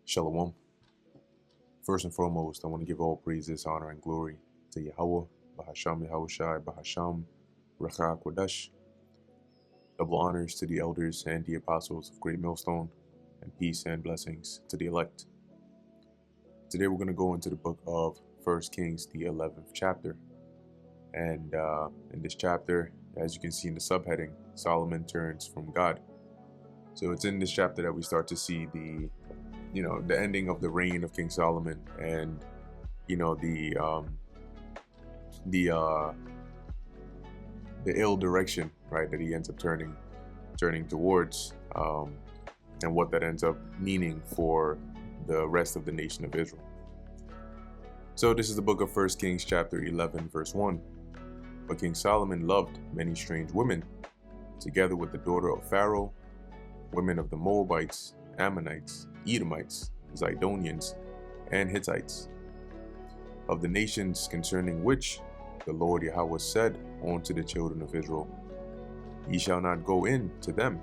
Shalom. First and foremost, I want to give all praises, honor, and glory to Yahweh, Bahasham Yahushai, Bahasham, Racha Kodesh. Double honors to the elders and the apostles of Great Millstone, and peace and blessings to the elect. Today we're going to go into the book of 1 Kings, the 11th chapter. And in this chapter, as you can see in the subheading, Solomon turns from God. So it's in this chapter that we start to see the ending of the reign of King Solomon, and the ill direction, right, that he ends up turning towards, and what that ends up meaning for the rest of the nation of Israel. So this is the book of 1 Kings chapter 11 verse 1. But King Solomon loved many strange women, together with the daughter of Pharaoh, women of the Moabites, Ammonites, Edomites, Zidonians, and Hittites, of the nations concerning which the Lord Yahweh said unto the children of Israel, Ye shall not go in to them,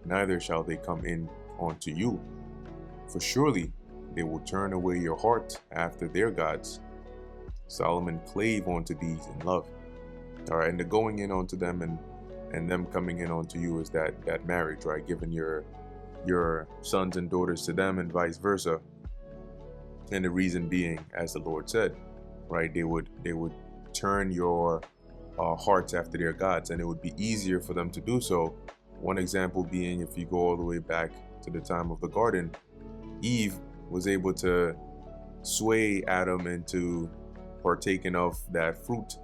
neither shall they come in unto you, for surely they will turn away your heart after their gods. Solomon clave unto these in love. All right, and the going in unto them and them coming in unto you is that marriage, right? Giving your sons and daughters to them and vice versa. And the reason being, as the Lord said, right, they would turn your hearts after their gods, and it would be easier for them to do so. One example being, if you go all the way back to the time of the garden, Eve was able to sway Adam into partaking of that fruit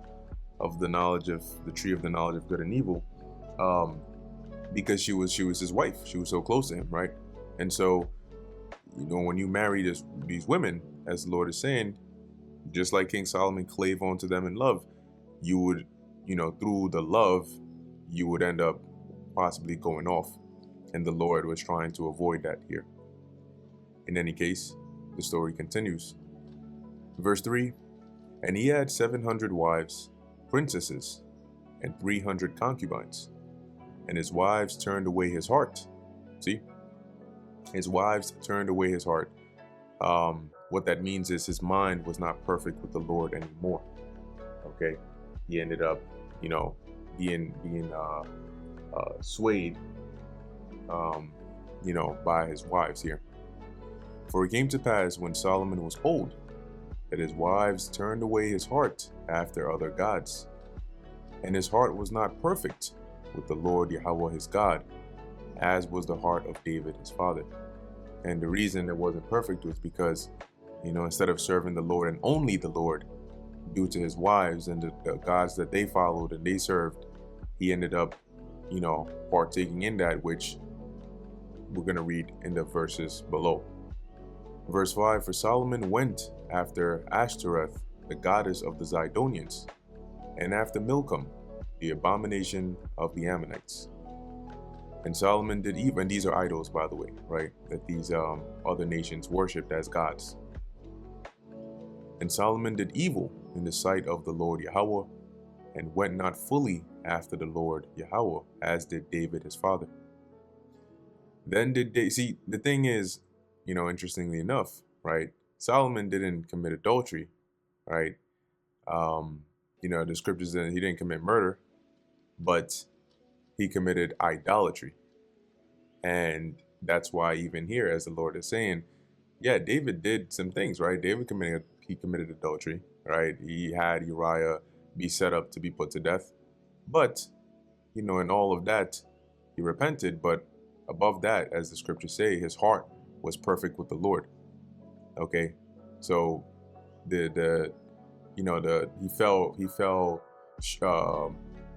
of the knowledge of the tree of the knowledge of good and evil, because she was his wife. She was so close to him, right? And so, when you marry these women, as the Lord is saying, just like King Solomon clave onto them in love, you would, through the love, you would end up possibly going off. And the Lord was trying to avoid that here. In any case, the story continues. Verse 3, and he had 700 wives, princesses, and 300 concubines, and his wives turned away his heart. See? His wives turned away his heart. What that means is his mind was not perfect with the Lord anymore. Okay? He ended up, being swayed, by his wives here. For it came to pass when Solomon was old, that his wives turned away his heart after other gods. And his heart was not perfect with the Lord Yahweh his God, as was the heart of David his father. And the reason it wasn't perfect was because, instead of serving the Lord and only the Lord, due to his wives and the gods that they followed and they served, he ended up, partaking in that, which we're going to read in the verses below. Verse 5, for Solomon went after Ashtoreth, the goddess of the Zidonians, and after Milcom, the abomination of the Ammonites. And Solomon did evil, and these are idols, by the way, right? That these other nations worshipped as gods. And Solomon did evil in the sight of the Lord Yahweh, and went not fully after the Lord Yahweh, as did David his father. Then did they see, the thing is, interestingly enough, right? Solomon didn't commit adultery, right? The scriptures, he didn't commit murder, but he committed idolatry. And that's why even here, as the Lord is saying, yeah, David did some things, right? David committed adultery, right? He had Uriah be set up to be put to death. But, in all of that, he repented. But above that, as the scriptures say, his heart was perfect with the Lord. Okay, so he fell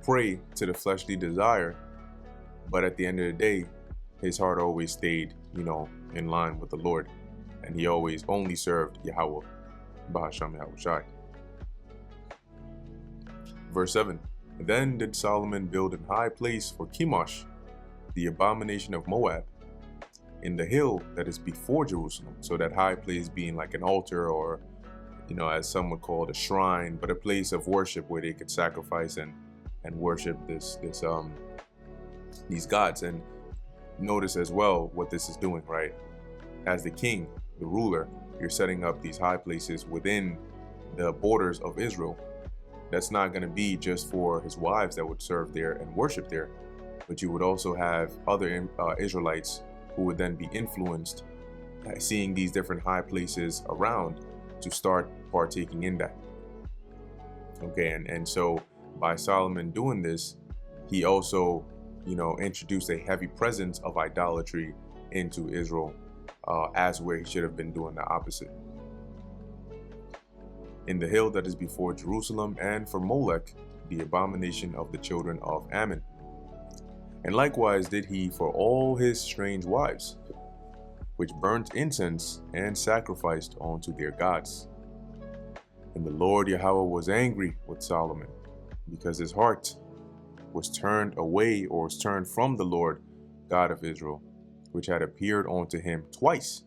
prey to the fleshly desire, but at the end of the day, his heart always stayed, in line with the Lord, and he always only served Yahweh, Bahasham Yahushai. Verse 7, then did Solomon build an high place for Chemosh, the abomination of Moab, in the hill that is before Jerusalem. So that high place being like an altar, or, as some would call it, a shrine, but a place of worship where they could sacrifice and worship these gods. And notice as well what this is doing, right? As the king, the ruler, you're setting up these high places within the borders of Israel. That's not going to be just for his wives that would serve there and worship there, but you would also have other Israelites who would then be influenced, seeing these different high places around, to start partaking in that. Okay, and so by Solomon doing this, he also, introduced a heavy presence of idolatry into Israel, as where he should have been doing the opposite. In the hill that is before Jerusalem, and for Molech, the abomination of the children of Ammon. And likewise did he for all his strange wives, which burnt incense and sacrificed unto their gods. And the Lord Yahweh was angry with Solomon, because his heart was turned away, or was turned from the Lord God of Israel, which had appeared unto him twice,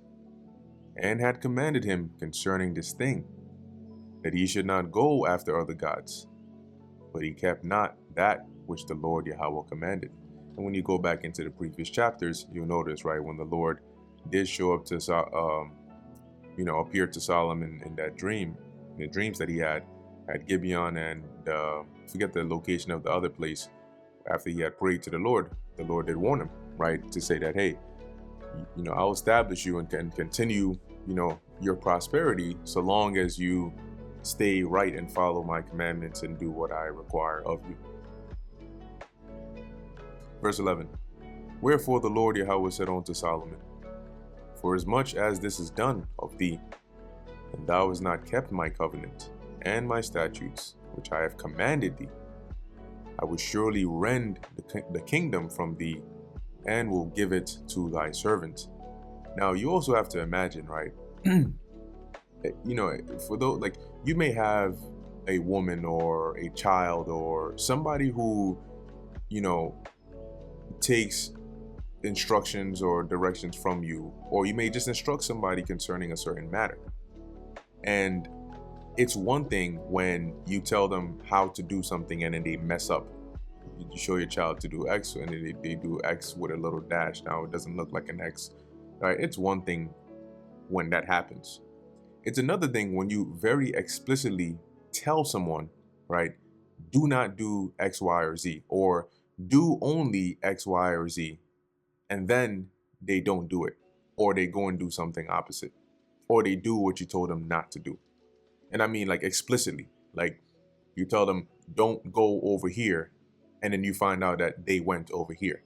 and had commanded him concerning this thing, that he should not go after other gods. But he kept not that which the Lord Yahweh commanded. And when you go back into the previous chapters, you'll notice, right, when the Lord did show up to, appeared to Solomon in that dream, the dreams that he had at Gibeon, and forget the location of the other place. After he had prayed to the Lord did warn him, right, to say that, hey, I'll establish you and can continue, your prosperity, so long as you stay right and follow my commandments and do what I require of you. Verse 11. Wherefore the Lord Yahweh said unto Solomon, for as much as this is done of thee, and thou hast not kept my covenant and my statutes, which I have commanded thee, I will surely rend the kingdom from thee, and will give it to thy servant. Now you also have to imagine, right? For those, like, you may have a woman or a child or somebody who, takes instructions or directions from you, or you may just instruct somebody concerning a certain matter. And it's one thing when you tell them how to do something and then they mess up. You show your child to do X and they do X with a little dash. Now it doesn't look like an X, right? It's one thing when that happens. It's another thing when you very explicitly tell someone, right, do not do X, Y, or Z, or do only X, Y, or Z, and then they don't do it, or they go and do something opposite, or they do what you told them not to do. And I mean, like, explicitly, like you tell them don't go over here, and then you find out that they went over here.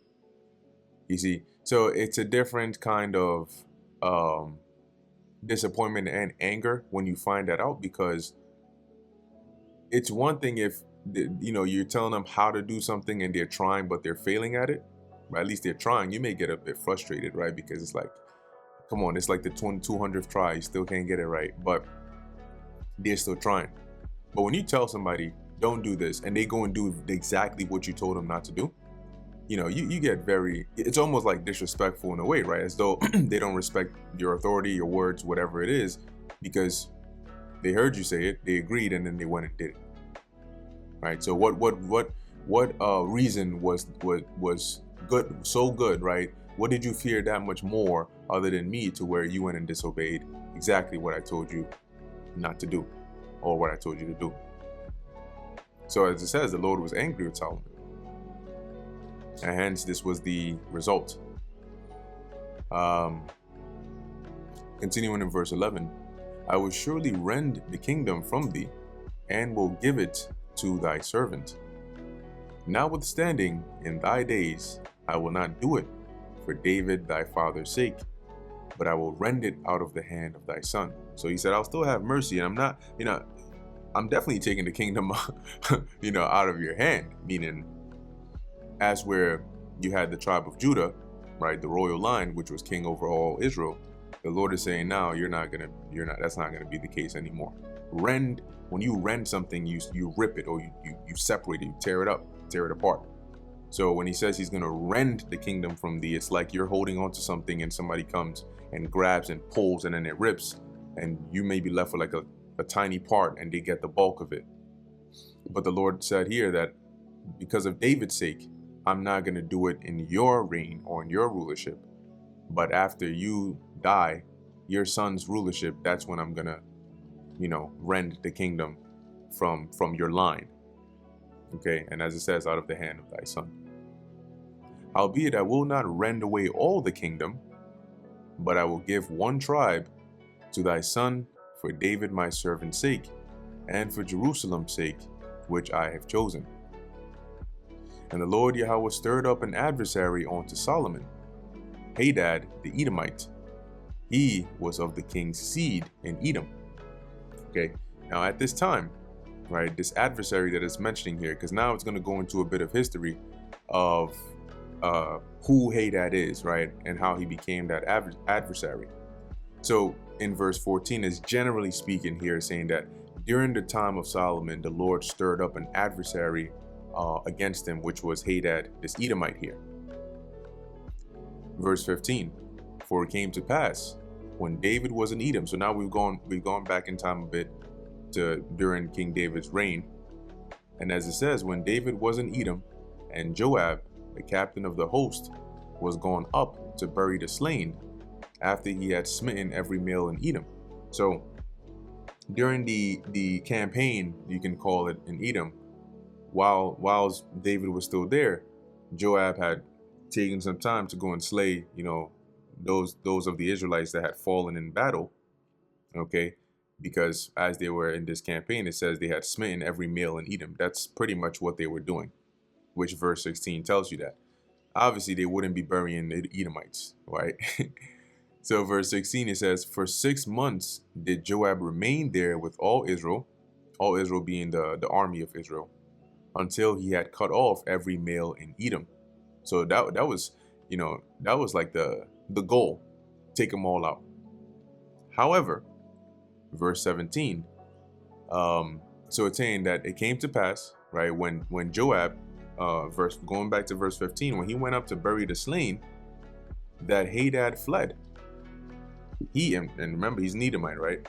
You see, so it's a different kind of disappointment and anger when you find that out, because it's one thing if you're telling them how to do something and they're trying but they're failing at it, or at least they're trying. You may get a bit frustrated, right? Because it's like, come on, it's like the 200th try, you still can't get it right, but they're still trying. But when you tell somebody don't do this and they go and do exactly what you told them not to do, you get it's almost like disrespectful in a way, right? As though they don't respect your authority, your words, whatever it is, because they heard you say it, they agreed, and then they went and did it, right? So what reason was good, so good, right? What did you fear that much more other than me to where you went and disobeyed exactly what I told you not to do, or what I told you to do? So as it says, the Lord was angry with Solomon, and hence this was the result. Continuing in verse 11, I will surely rend the kingdom from thee, and will give it to thy servant. Notwithstanding, in thy days I will not do it for David thy father's sake, but I will rend it out of the hand of thy son. So he said, I'll still have mercy, and I'm not, I'm definitely taking the kingdom, out of your hand. Meaning, as where you had the tribe of Judah, right, the royal line, which was king over all Israel, the Lord is saying now that's not gonna be the case anymore. When you rend something, you rip it, or you separate it, you tear it up, tear it apart. So when he says he's gonna rend the kingdom from thee, it's like you're holding on to something and somebody comes and grabs and pulls and then it rips, and you may be left with like a tiny part and they get the bulk of it. But the Lord said here that because of David's sake, I'm not going to do it in your reign or in your rulership, but after you die, your son's rulership, that's when I'm going to, rend the kingdom from your line. Okay, and as it says, out of the hand of thy son. Howbeit I will not rend away all the kingdom, but I will give one tribe to thy son for David my servant's sake, and for Jerusalem's sake, which I have chosen. And the Lord Yahweh stirred up an adversary unto Solomon, Hadad the Edomite. He was of the king's seed in Edom. Okay, now at this time, right, this adversary that it's mentioning here, because now it's going to go into a bit of history of who Hadad is, right, and how he became that adversary. So in verse 14 is generally speaking here saying that during the time of Solomon, the Lord stirred up an adversary against him, which was Hadad, this Edomite here. Verse 15, for it came to pass when David was in Edom. So now we've gone back in time a bit to during King David's reign. And as it says, when David was in Edom, and Joab, the captain of the host, was gone up to bury the slain, after he had smitten every male in Edom. So during the campaign, you can call it, in Edom, while David was still there, Joab had taken some time to go and slay, those of the Israelites that had fallen in battle. Okay, because as they were in this campaign, it says they had smitten every male in Edom. That's pretty much what they were doing, which verse 16 tells you that. Obviously, they wouldn't be burying the Edomites, right? So verse 16, it says, for 6 months did Joab remain there with all Israel being the army of Israel, until he had cut off every male in Edom. So that was, that was like the goal, take them all out. However, verse 17, so it's saying that it came to pass, right, when Joab, going back to verse 15, when he went up to bury the slain, that Hadad fled. He, and remember, he's an Edomite, right?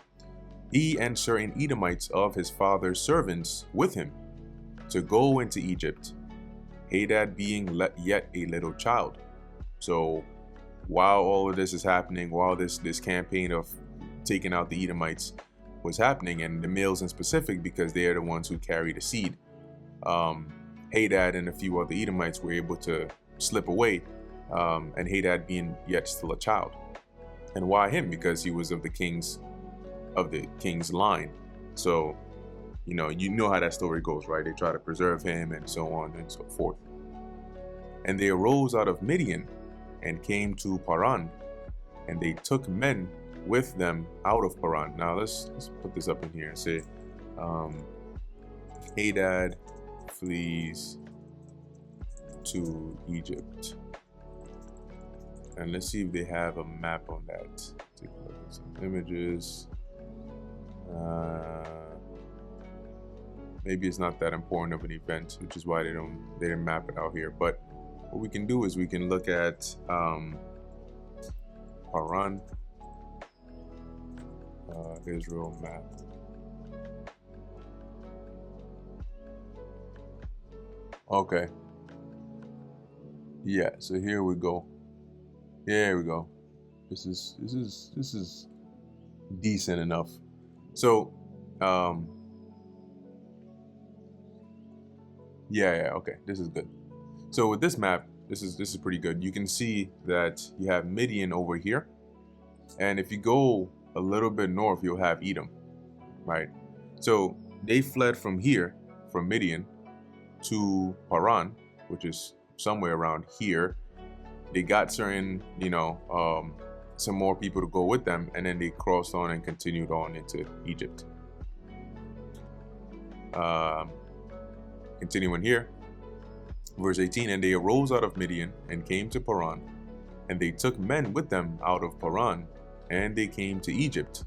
He and certain Edomites of his father's servants with him to go into Egypt, Hadad being yet a little child. So while all of this is happening, while this campaign of taking out the Edomites was happening, and the males in specific, because they are the ones who carry the seed, Hadad and a few other Edomites were able to slip away, and Hadad being yet still a child. And why him? Because he was of the king's line. So, you know how that story goes, right? They try to preserve him and so on and so forth. And they arose out of Midian and came to Paran, and they took men with them out of Paran. Now let's put this up in here and say, Hadad flees to Egypt. And let's see if they have a map on that. Take a look at some images. Maybe it's not that important of an event, which is why they didn't map it out here. But what we can do is we can look at Paran, Israel map. Okay. Yeah, so here we go. There we go. This is decent enough. So yeah, okay, this is good. So with this map, this is pretty good. You can see that you have Midian over here, and if you go a little bit north, you'll have Edom, right? So they fled from here, from Midian, to Paran, which is somewhere around here. They got certain, some more people to go with them, and then they crossed on and continued on into Egypt. Continuing here, verse 18, and they arose out of Midian and came to Paran, and they took men with them out of Paran, and they came to Egypt,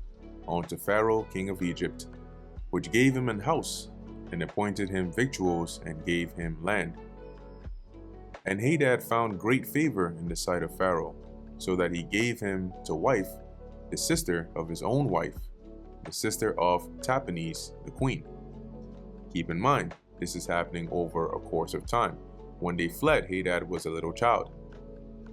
unto Pharaoh king of Egypt, which gave him an house, and appointed him victuals, and gave him land. And Hadad found great favor in the sight of Pharaoh, so that he gave him to wife the sister of his own wife, the sister of Tahpenes the queen. Keep in mind, this is happening over a course of time. when they fled, Hadad was a little child.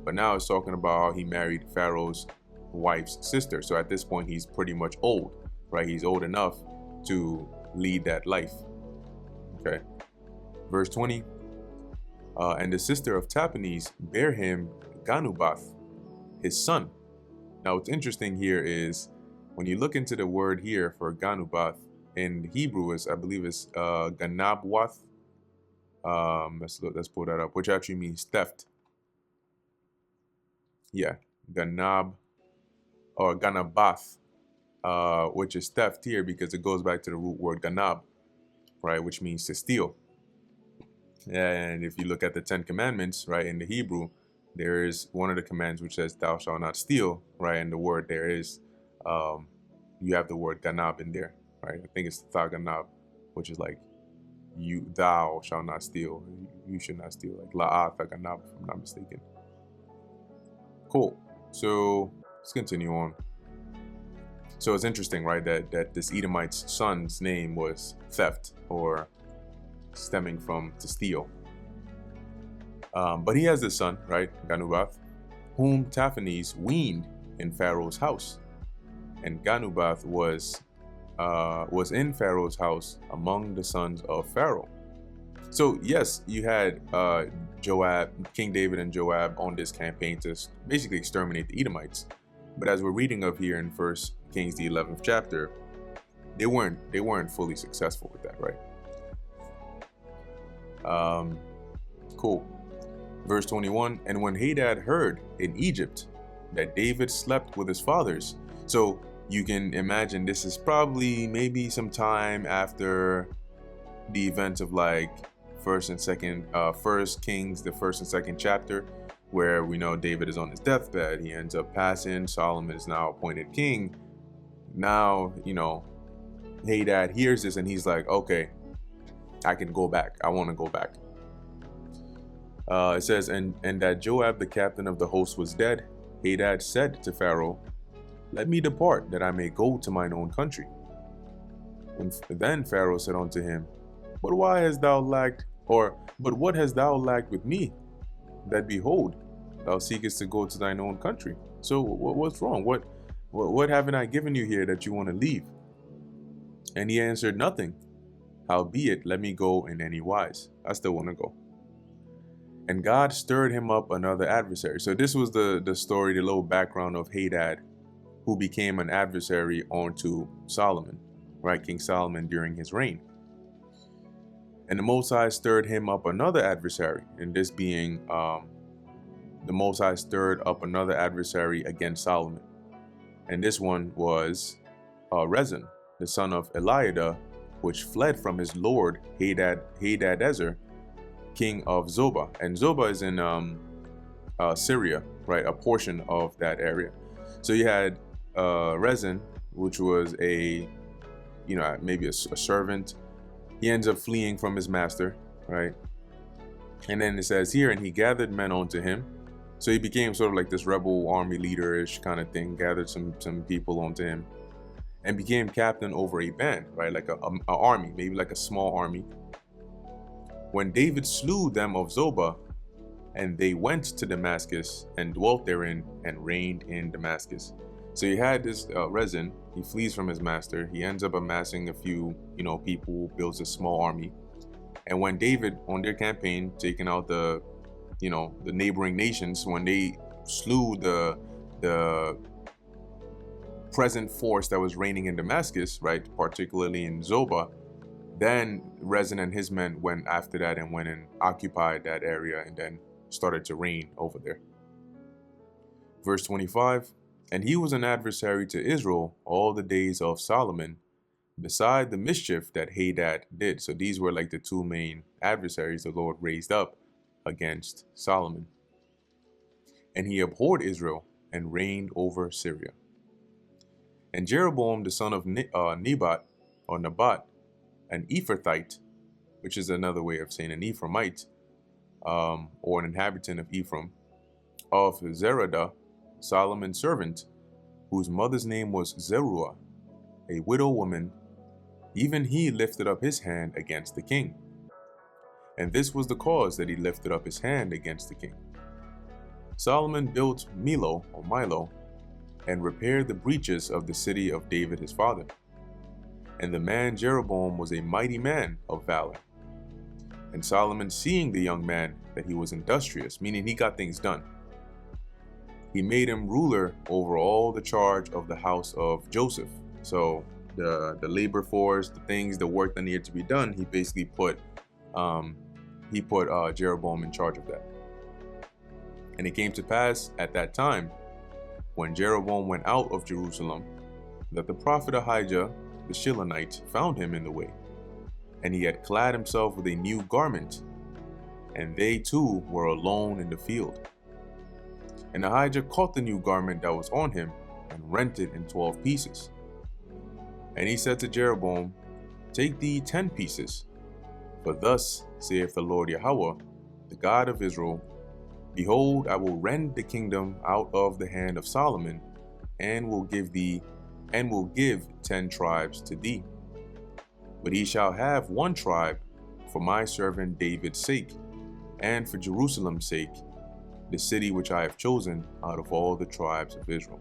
But now it's talking about how he married Pharaoh's wife's sister. So at this point, he's pretty much old, right? He's old enough to lead that life. Okay. Verse 20. And the sister of Tahpenes bare him Ganubath, his son. Now, what's interesting here is when you look into the word here for Ganubath in Hebrew, I believe it's Ganabwath. Let's pull that up, which actually means theft. Yeah, Ganab or Ganabath, which is theft here because it goes back to the root word Ganab, right, which means to steal. And if you look at the 10 Commandments, right, in the Hebrew, there is one of the commands which says, "Thou shalt not steal," right? And the word there is, you have the word ganab in there, right? I think it's thaganab, which is like, thou shalt not steal. You should not steal, like la'ah thaganab, if I'm not mistaken. Cool. So let's continue on. So it's interesting, right, that this Edomite's son's name was theft, or stemming from to steal. But he has this son, right, Ganubath, whom Tahpenes weaned in Pharaoh's house. And Ganubath was in Pharaoh's house among the sons of Pharaoh. So yes, you had Joab, King David and Joab on this campaign to basically exterminate the Edomites. But as we're reading of here in 1 Kings, the 11th chapter, they weren't fully successful with that, right? Cool. Verse 21, and when Hadad heard in Egypt that David slept with his fathers. So you can imagine this is probably maybe some time after the events of like First Kings, the 1st and 2nd chapter, where we know David is on his deathbed. He ends up passing. Solomon is now appointed king. Now, Hadad hears this and he's like, okay, I can go back. I want to go back. It says, and that Joab, the captain of the host, was dead. Hadad said to Pharaoh, let me depart, that I may go to mine own country. And then Pharaoh said unto him, but what hast thou lacked with me, that behold, thou seekest to go to thine own country? So what's wrong? What haven't I given you here that you want to leave? And he answered, nothing. Howbeit, let me go in any wise. I still want to go. And God stirred him up another adversary. So this was the story, the little background of Hadad, who became an adversary unto Solomon, right? King Solomon during his reign. And the Most High stirred him up another adversary. And this being, the Most High stirred up another adversary against Solomon. And this one was Rezin, the son of Eliada, which fled from his lord Hadadezer, king of Zobah. And Zobah is in Syria, right? A portion of that area. So you had Rezin, which was maybe a servant. He ends up fleeing from his master, right? And then it says here, and he gathered men unto him. So he became sort of like this rebel army leader-ish kind of thing, gathered some people onto him, and became captain over a band, right? Like a army, maybe like a small army. When David slew them of Zobah, and they went to Damascus and dwelt therein and reigned in Damascus. So you had this Rezin, he flees from his master. He ends up amassing a few, people, builds a small army. And when David, on their campaign, taking out the neighboring nations, when they slew the present force that was reigning in Damascus, right, particularly in Zobah, then Rezin and his men went after that and went and occupied that area and then started to reign over there. Verse 25, and he was an adversary to Israel all the days of Solomon, beside the mischief that Hadad did. So these were like the two main adversaries the Lord raised up against Solomon. And he abhorred Israel and reigned over Syria. And Jeroboam, the son of Nabat, an Ephrathite, which is another way of saying an Ephraimite, or an inhabitant of Ephraim, of Zeradah, Solomon's servant, whose mother's name was Zeruah, a widow woman, even he lifted up his hand against the king. and this was the cause that he lifted up his hand against the king. Solomon built Milo, and repaired the breaches of the city of David his father. And the man Jeroboam was a mighty man of valor. And Solomon, seeing the young man that he was industrious, meaning he got things done, he made him ruler over all the charge of the house of Joseph. So the labor force, the things, the work that needed to be done, he basically put Jeroboam in charge of that. And it came to pass at that time, when Jeroboam went out of Jerusalem, that the prophet Ahijah the Shilonite found him in the way, and he had clad himself with a new garment, and they too were alone in the field. And Ahijah caught the new garment that was on him, and rent it in 12 pieces. And he said to Jeroboam, Take thee 10 pieces, for thus saith the Lord Yahweh, the God of Israel, Behold, I will rend the kingdom out of the hand of Solomon, and will give 10 tribes to thee. But he shall have 1 tribe for my servant David's sake, and for Jerusalem's sake, the city which I have chosen out of all the tribes of Israel.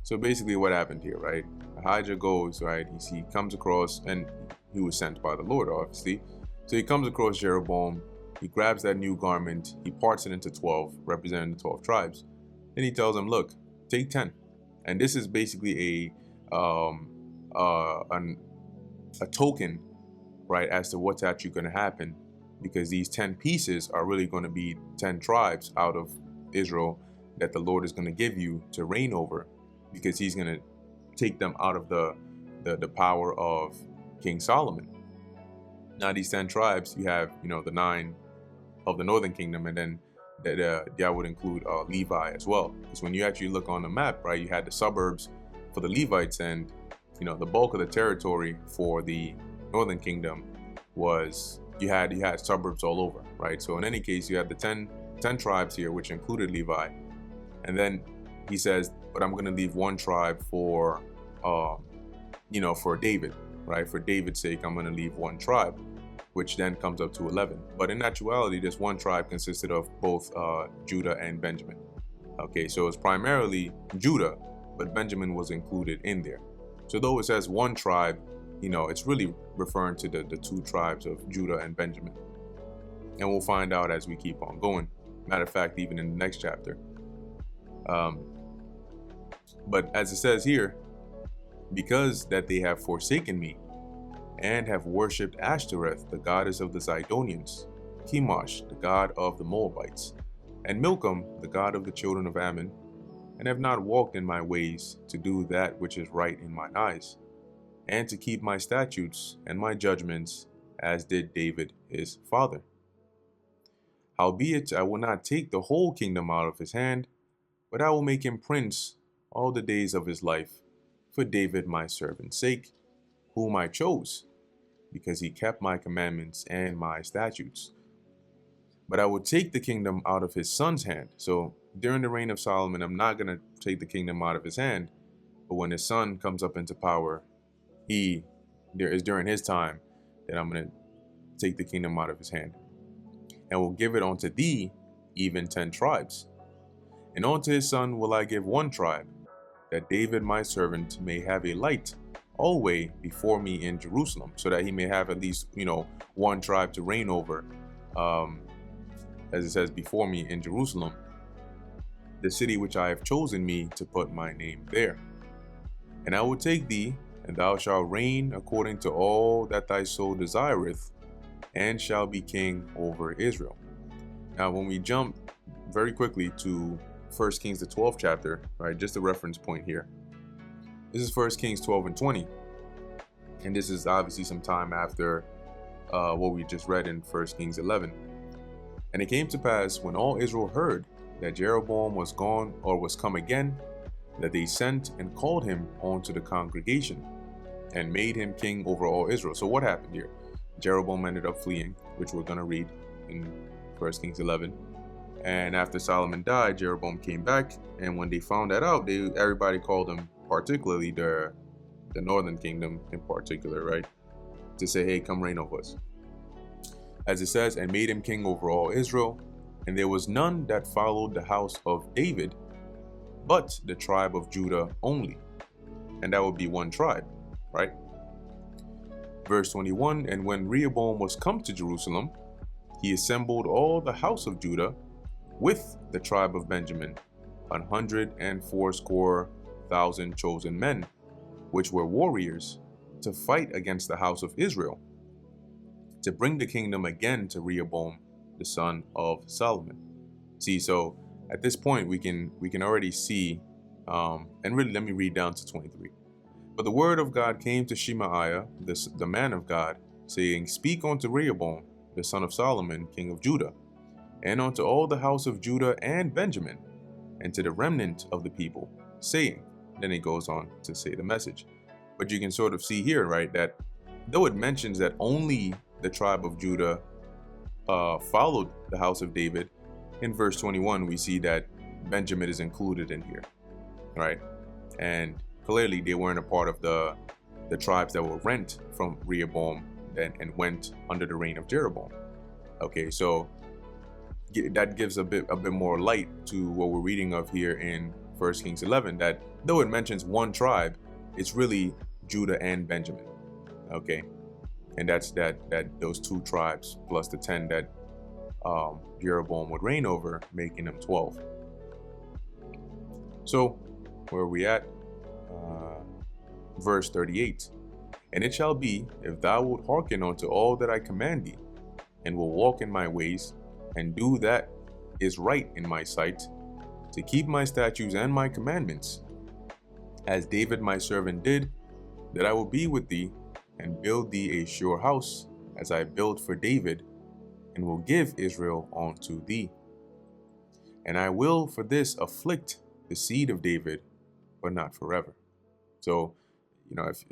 So basically what happened here, right? Ahijah goes, right? He comes across, and he was sent by the Lord, obviously. So he comes across Jeroboam. He grabs that new garment, he parts it into 12, representing the 12 tribes. Then he tells him, look, take 10. And this is basically a token, right, as to what's actually going to happen, because these 10 pieces are really going to be 10 tribes out of Israel that the Lord is going to give you to reign over, because he's going to take them out of the power of King Solomon. Now these 10 tribes, you have, the 9 of the northern kingdom, and then that would include Levi as well. Because when you actually look on the map, right, you had the suburbs for the Levites, and the bulk of the territory for the northern kingdom was you had suburbs all over, right? So in any case, you had the 10 tribes here, which included Levi, and then he says, but I'm going to leave 1 tribe for David, right? For David's sake, I'm going to leave 1 tribe, which then comes up to 11. But in actuality, this 1 tribe consisted of both Judah and Benjamin. Okay, so it's primarily Judah, but Benjamin was included in there. So though it says 1 tribe, it's really referring to the 2 tribes of Judah and Benjamin. And we'll find out as we keep on going. Matter of fact, even in the next chapter. But as it says here, because that they have forsaken me, and have worshipped Ashtoreth, the goddess of the Zidonians, Chemosh, the god of the Moabites, and Milcom, the god of the children of Ammon, and have not walked in my ways to do that which is right in mine eyes, and to keep my statutes and my judgments, as did David his father. Howbeit, I will not take the whole kingdom out of his hand, but I will make him prince all the days of his life, for David my servant's sake, whom I chose, because he kept my commandments and my statutes. But I will take the kingdom out of his son's hand. So during the reign of Solomon, I'm not going to take the kingdom out of his hand. But when his son comes up into power, during his time that I'm going to take the kingdom out of his hand. And will give it unto thee, even 10 tribes. And unto his son will I give 1 tribe, that David my servant may have a light always before me in Jerusalem, so that he may have at least 1 tribe to reign over, as it says, before me in Jerusalem, the city which I have chosen me to put my name there. And I will take thee, and thou shalt reign according to all that thy soul desireth, and shall be king over Israel. Now when we jump very quickly to 1 Kings the 12th chapter, right, just a reference point here. This is 1 Kings 12 and 20. And this is obviously some time after what we just read in 1 Kings 11. And it came to pass, when all Israel heard that Jeroboam was gone or was come again, that they sent and called him unto the congregation and made him king over all Israel. So what happened here? Jeroboam ended up fleeing, which we're going to read in 1 Kings 11. And after Solomon died, Jeroboam came back. And when they found that out, everybody called him, particularly the northern kingdom in particular, right, to say, hey, come reign over us. As it says, and made him king over all Israel. And there was none that followed the house of David, but the tribe of Judah only. And that would be one tribe, right? Verse 21, and when Rehoboam was come to Jerusalem, he assembled all the house of Judah with the tribe of Benjamin, 180,000 chosen men, which were warriors, to fight against the house of Israel, to bring the kingdom again to Rehoboam, the son of Solomon. See, so at this point we can already see, and really let me read down to 23. But the word of God came to Shemaiah, the man of God, saying, Speak unto Rehoboam, the son of Solomon, king of Judah, and unto all the house of Judah and Benjamin, and to the remnant of the people, saying, then he goes on to say the message. But you can sort of see here, right, that though it mentions that only the tribe of Judah followed the house of David, in verse 21 we see that Benjamin is included in here, right? And clearly they weren't a part of the tribes that were rent from Rehoboam and went under the reign of Jeroboam. Okay, so that gives a bit more light to what we're reading of here in 1 Kings 11, that though it mentions one tribe, it's really Judah and Benjamin. Okay, and that's that those two tribes plus the 10 that Jeroboam would reign over, making them 12. So where are we at? Verse 38. And it shall be, if thou wilt hearken unto all that I command thee, and will walk in my ways, and do that is right in my sight, to keep my statutes and my commandments, as David my servant did, that I will be with thee, and build thee a sure house, as I built for David, and will give Israel unto thee. And I will for this afflict the seed of David, but not forever. So, you know, if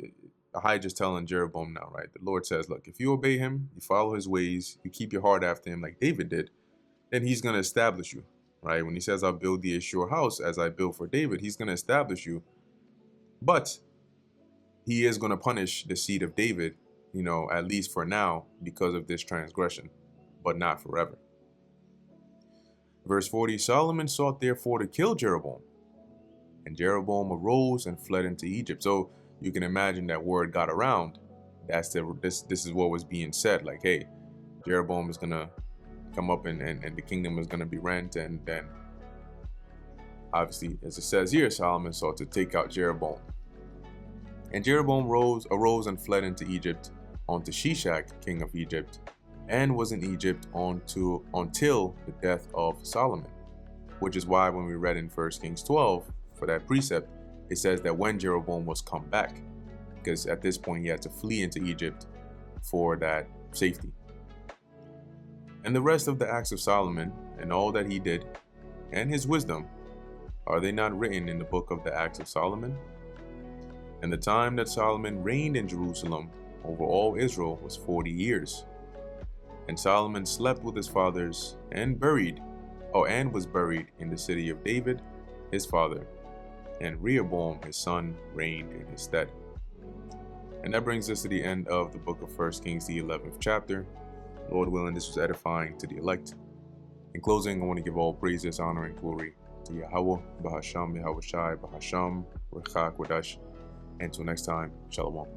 Ahijah's telling Jeroboam now, right? The Lord says, look, if you obey him, you follow his ways, you keep your heart after him like David did, then he's going to establish you, right? When he says, I'll build thee a sure house as I built for David, he's going to establish you. But he is going to punish the seed of David, you know, at least for now, because of this transgression, but not forever. Verse 40, Solomon sought therefore to kill Jeroboam, and Jeroboam arose and fled into Egypt. So you can imagine that word got around. This is what was being said, like, hey, Jeroboam is going to come up and the kingdom is going to be rent. And then obviously, as it says here, Solomon sought to take out Jeroboam. And Jeroboam arose and fled into Egypt, unto Shishak, king of Egypt, and was in Egypt until the death of Solomon. Which is why when we read in 1 Kings 12, for that precept, it says that when Jeroboam was come back, because at this point he had to flee into Egypt for that safety. And the rest of the acts of Solomon, and all that he did, and his wisdom, are they not written in the book of the acts of Solomon? And the time that Solomon reigned in Jerusalem over all Israel was 40 years. And Solomon slept with his fathers, and was buried in the city of David, his father, and Rehoboam his son reigned in his stead. And that brings us to the end of the book of 1 Kings, the 11th chapter. Lord willing, this was edifying to the elect. In closing, I want to give all praises, honor, and glory to Yahweh, Bahasham, Yahweh Shai, Bahasham, Rechak, Wadash. Until next time, Shalom.